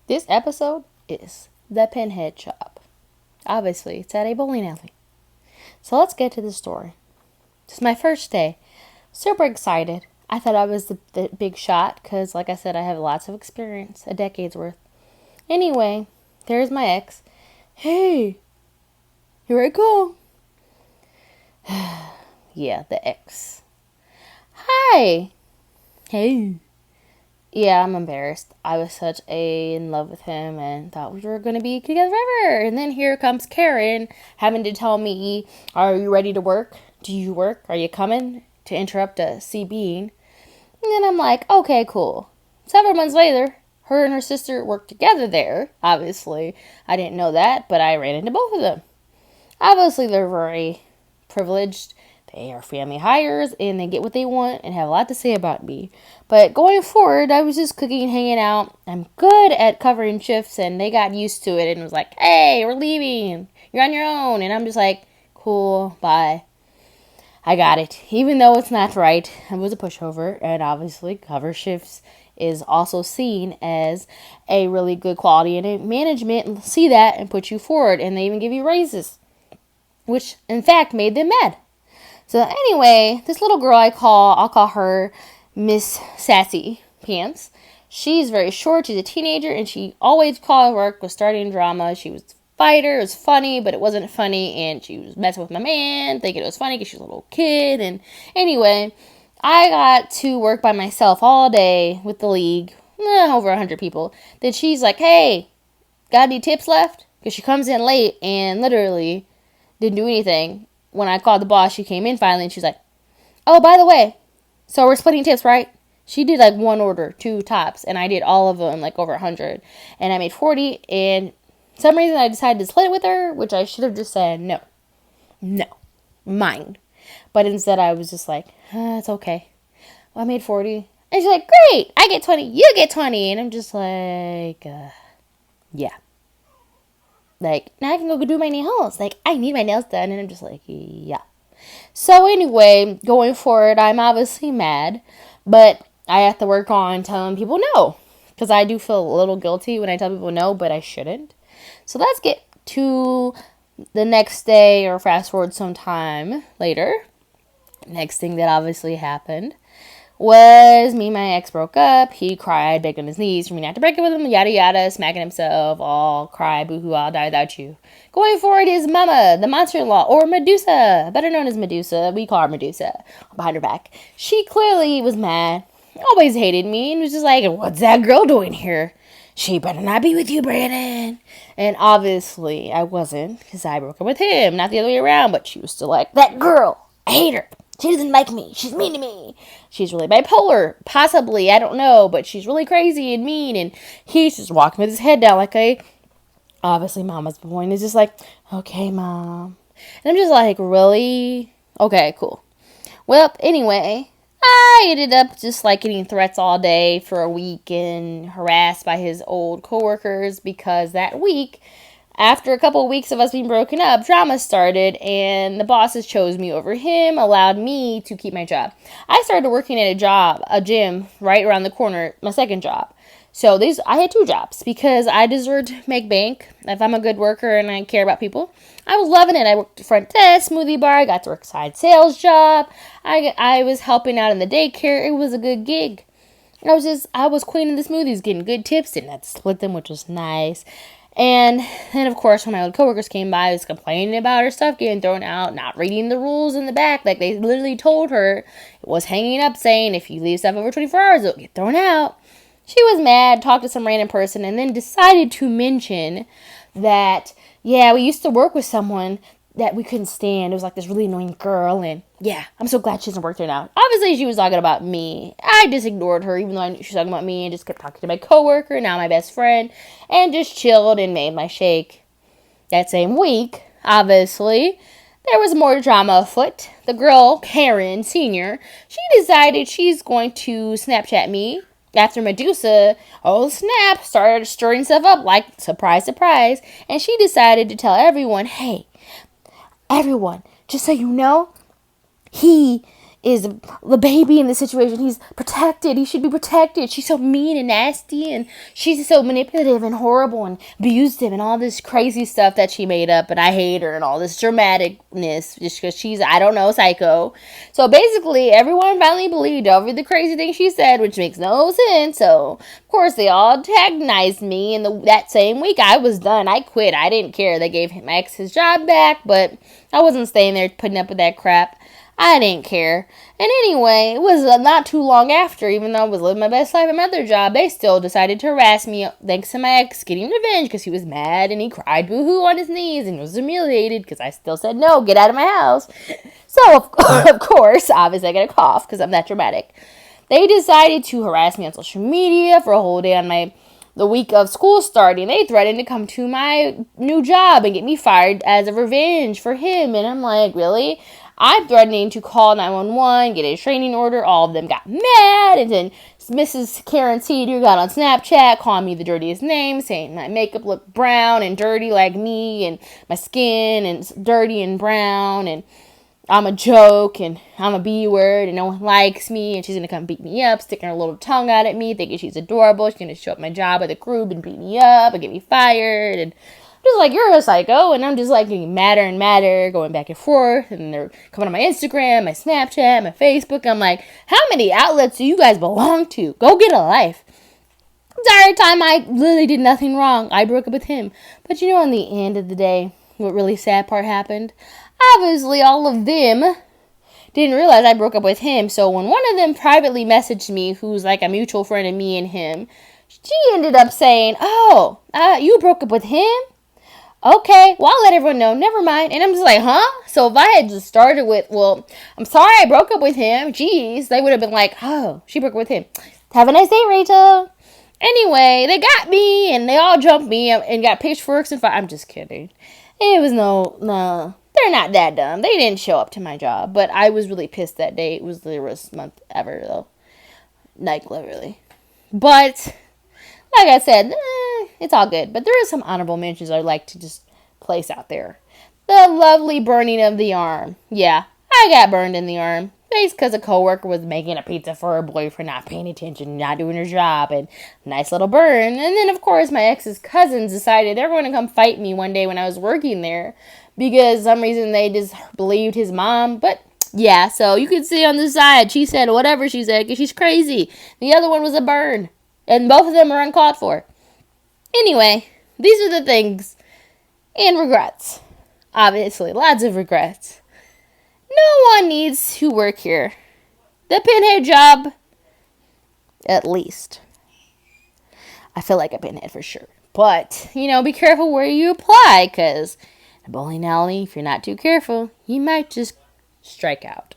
This episode is the Pinhead Job. Obviously, it's at a bowling alley. So let's get to the story. It's my first day. Super excited. I thought I was the big shot because, like I said, I have lots of experience, a decade's worth. Anyway, there's my ex. Hey, here I go. Yeah, the ex. Hi. Hey. Yeah, I'm embarrassed. I was in love with him and thought we were going to be together forever. And then here comes Karen having to tell me, are you ready to work? Do you work? Are you coming? To interrupt a CBing. And then I'm like, okay, cool. Several months later, her and her sister worked together there. Obviously, I didn't know that, but I ran into both of them. Obviously, they're very privileged. They are family hires, and they get what they want and have a lot to say about me. But going forward, I was just cooking, hanging out. I'm good at covering shifts, and they got used to it and was like, hey, we're leaving. You're on your own. And I'm just like, cool, bye. I got it. Even though it's not right, it was a pushover, and obviously cover shifts is also seen as a really good quality, and management see that and put you forward, and they even give you raises, which in fact made them mad. So anyway, this little girl I'll call her Miss Sassy Pants. She's very short, she's a teenager, and she always called work was starting drama. She was a fighter, it was funny, but it wasn't funny, and she was messing with my man, thinking it was funny because she was a little kid. And anyway, I got to work by myself all day with the league, over 100 people. Then she's like, hey, got any tips left? Because she comes in late and literally didn't do anything. When I called the boss, she came in finally, and she's like, oh, by the way, so we're splitting tips, right? She did like one order, 2 tops, and I did all of them, like over 100. And I made 40, and for some reason I decided to split it with her, which I should have just said, no, mine. But instead I was just like, it's okay. Well, I made 40. And she's like, great, I get 20, you get 20. And I'm just like, yeah. Like, now I can go do my nails. Like, I need my nails done. And I'm just like, yeah. So anyway, going forward, I'm obviously mad. But I have to work on telling people no. Because I do feel a little guilty when I tell people no, but I shouldn't. So let's get to the next day, or fast forward some time later. Next thing that obviously happened was me and my ex broke up. He cried, begged on his knees for me not to break up with him, yada yada, smacking himself, all cry, boo-hoo, I'll die without you. Going forward, his mama, the monster-in-law, or Medusa, better known as Medusa, we call her Medusa, behind her back. She clearly was mad, always hated me, and was just like, what's that girl doing here? She better not be with you, Brandon. And obviously, I wasn't, because I broke up with him, not the other way around, but she was still like, that girl, I hate her. She doesn't like me. She's mean to me. She's really bipolar. Possibly. I don't know. But she's really crazy and mean. And he's just walking with his head down like obviously Mama's point is just like, okay, Mom. And I'm just like, really? Okay, cool. Well, anyway, I ended up just like getting threats all day for a week and harassed by his old coworkers because that week, after a couple of weeks of us being broken up, drama started, and the bosses chose me over him, allowed me to keep my job. I started working at a gym right around the corner, my second job. So I had 2 jobs because I deserved to make bank. If I'm a good worker and I care about people, I was loving it. I worked front desk, smoothie bar. I got to work side sales job. I was helping out in the daycare. It was a good gig. I was queen of the smoothies, getting good tips, and I'd split them, which was nice. And then, of course, when my old coworkers came by, I was complaining about her stuff getting thrown out, not reading the rules in the back. Like, they literally told her, it was hanging up saying, if you leave stuff over 24 hours, it'll get thrown out. She was mad, talked to some random person, and then decided to mention that, yeah, we used to work with someone that we couldn't stand. It was like this really annoying girl, and yeah, I'm so glad she doesn't work there now. Obviously, she was talking about me. I just ignored her, even though I knew she was talking about me, and just kept talking to my coworker, now my best friend, and just chilled and made my shake. That same week, obviously, there was more drama afoot. The girl, Karen Sr., she decided she's going to Snapchat me. After Medusa, oh snap, started stirring stuff up like, surprise, surprise, and she decided to tell everyone, hey, everyone, just so you know, he is the baby in the situation. He's protected. He should be protected. She's so mean and nasty, and she's so manipulative and horrible and abused him and all this crazy stuff that she made up, and I hate her and all this dramaticness just because she's, I don't know, psycho. So basically, everyone finally believed over the crazy thing she said, which makes no sense. So, of course, they all antagonized me, and that same week, I was done. I quit. I didn't care. They gave my ex his job back, but I wasn't staying there putting up with that crap. I didn't care. And anyway, it was not too long after, even though I was living my best life at my other job, they still decided to harass me thanks to my ex getting revenge because he was mad and he cried boo-hoo on his knees and was humiliated because I still said, no, get out of my house. So, of course, obviously I got a cough because I'm that dramatic. They decided to harass me on social media for a whole day on the week of school starting. They threatened to come to my new job and get me fired as a revenge for him. And I'm like, really? I'm threatening to call 911, get a training order. All of them got mad. And then Mrs. Karen Cedar got on Snapchat, calling me the dirtiest name, saying my makeup looked brown and dirty like me, and my skin and dirty and brown, and I'm a joke, and I'm a B word, and no one likes me, and she's going to come beat me up, sticking her little tongue out at me, thinking she's adorable. She's going to show up my job at the group and beat me up and get me fired, and just like, you're a psycho. And I'm just like getting madder and madder, going back and forth, and they're coming on my Instagram, my Snapchat, my Facebook. I'm like, how many outlets do you guys belong to? Go get a life. The entire time I literally did nothing wrong. I broke up with him. But you know, in the end of the day, what really sad part happened? Obviously, all of them didn't realize I broke up with him. So when one of them privately messaged me, who's like a mutual friend of me and him, she ended up saying, oh, you broke up with him? Okay, well, I'll let everyone know. Never mind. And I'm just like, huh? So if I had just started with, well, I'm sorry I broke up with him. Jeez, they would have been like, oh, she broke up with him. Have a nice day, Rachel. Anyway, they got me, and they all jumped me and got pitchforks and I'm just kidding. It was no. They're not that dumb. They didn't show up to my job, but I was really pissed that day. It was the worst month ever, though. Like, literally. But like I said, it's all good. But there is some honorable mentions I'd like to just place out there. The lovely burning of the arm. Yeah, I got burned in the arm. It's because a coworker was making a pizza for her boyfriend, not paying attention, not doing her job, and nice little burn. And then, of course, my ex's cousins decided they were going to come fight me one day when I was working there because some reason they just believed his mom. But yeah, so you can see on the side, she said whatever she said because she's crazy. The other one was a burn. And both of them are uncalled for. Anyway, these are the things. And regrets. Obviously, lots of regrets. No one needs to work here. The pinhead job, at least. I feel like a pinhead for sure. But, be careful where you apply, because a bowling alley, if you're not too careful, you might just strike out.